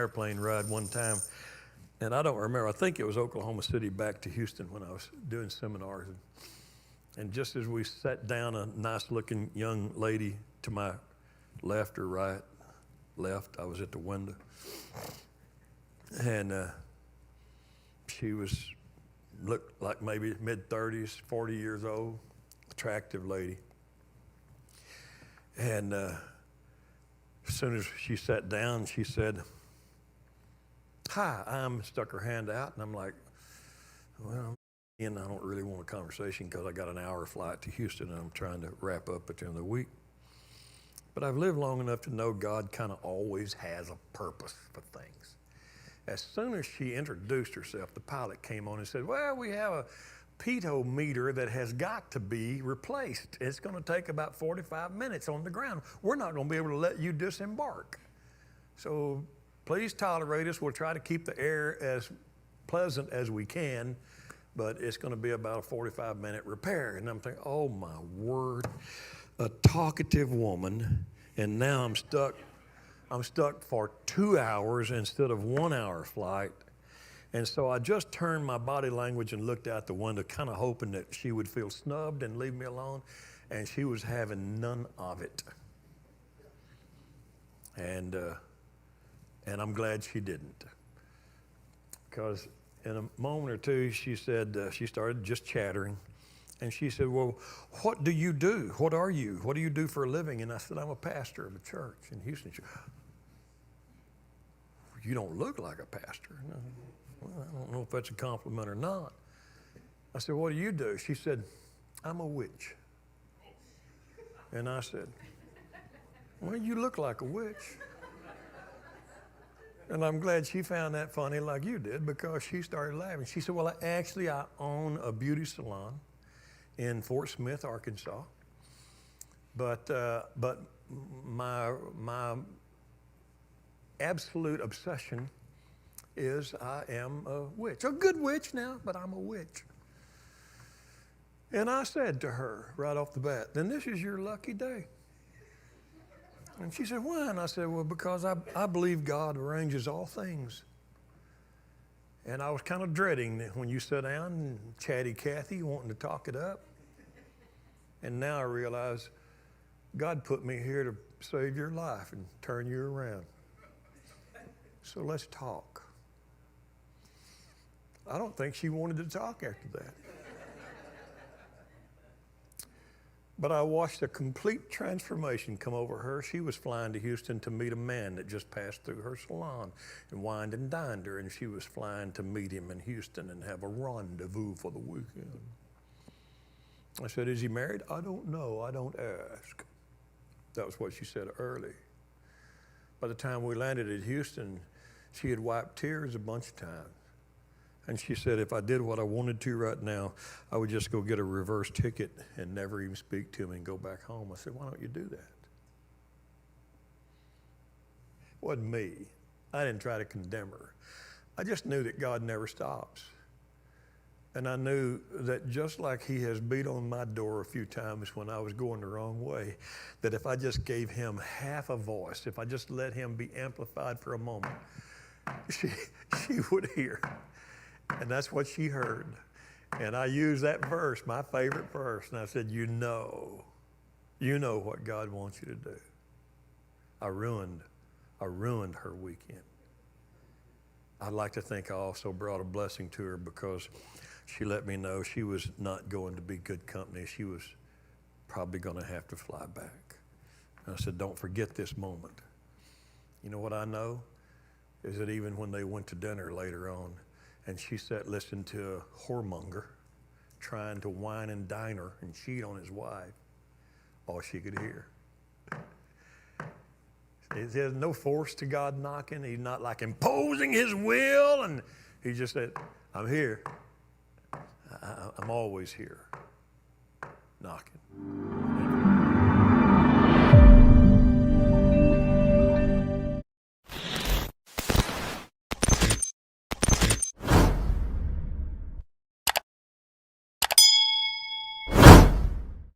airplane ride one time, and I don't remember. I think it was Oklahoma City back to Houston when I was doing seminars. And just as we sat down, a nice-looking young lady to my left or right, left, I was at the window, and she looked like maybe mid-30s, 40 years old, attractive lady. And as soon as she sat down, she said, "Hi, stuck her hand out," and I'm like, well, and I don't really want a conversation because I got an hour flight to Houston and I'm trying to wrap up at the end of the week. But I've lived long enough to know God kind of always has a purpose for things. As soon as she introduced herself, the pilot came on and said, "Well, we have a pitot meter that has got to be replaced. It's going to take about 45 minutes on the ground. We're not going to be able to let you disembark. So please tolerate us. We'll try to keep the air as pleasant as we can, but it's going to be about a 45-minute repair." And I'm thinking, oh my word, a talkative woman, and now I'm stuck for 2 hours instead of 1 hour flight. And so I just turned my body language and looked out the window, kind of hoping that she would feel snubbed and leave me alone, and she was having none of it. And I'm glad she didn't, because in a moment or two, she said, she started just chattering. And she said, "Well, what do you do? What are you? What do you do for a living?" And I said, "I'm a pastor of a church in Houston." She said, "You don't look like a pastor." No. Well, I don't know if that's a compliment or not. I said, "What do you do?" She said, "I'm a witch." And I said, "Well, you look like a witch." And I'm glad she found that funny like you did, because she started laughing. She said, "Well, I own a beauty salon in Fort Smith, Arkansas. But my absolute obsession is I am a witch. A good witch now, but I'm a witch." And I said to her right off the bat, "Then this is your lucky day." And she said, "Why?" And I said, "Well, because I believe God arranges all things." And I was kind of dreading that when you sat down and chatty Cathy wanting to talk it up. And now I realize God put me here to save your life and turn you around. So let's talk. I don't think she wanted to talk after that. But I watched a complete transformation come over her. She was flying to Houston to meet a man that just passed through her salon and wined and dined her, and she was flying to meet him in Houston and have a rendezvous for the weekend. I said, "Is he married?" "I don't know. I don't ask." That was what she said early. By the time we landed at Houston, she had wiped tears a bunch of times. And she said, "If I did what I wanted to right now, I would just go get a reverse ticket and never even speak to him and go back home." I said, "Why don't you do that?" It wasn't me. I didn't try to condemn her. I just knew that God never stops. And I knew that just like he has beat on my door a few times when I was going the wrong way, that if I just gave him half a voice, if I just let him be amplified for a moment, she would hear. And that's what she heard. And I used that verse, my favorite verse, and I said, you know what God wants you to do. I ruined her weekend. I'd like to think I also brought a blessing to her, because she let me know she was not going to be good company. She was probably going to have to fly back. And I said, don't forget this moment. You know what I know? Is that even when they went to dinner later on, and she sat listening to a whoremonger trying to wine and dine her and cheat on his wife, all she could hear. There's no force to God knocking. He's not like imposing his will, and he just said, I'm here. I'm always here, knocking.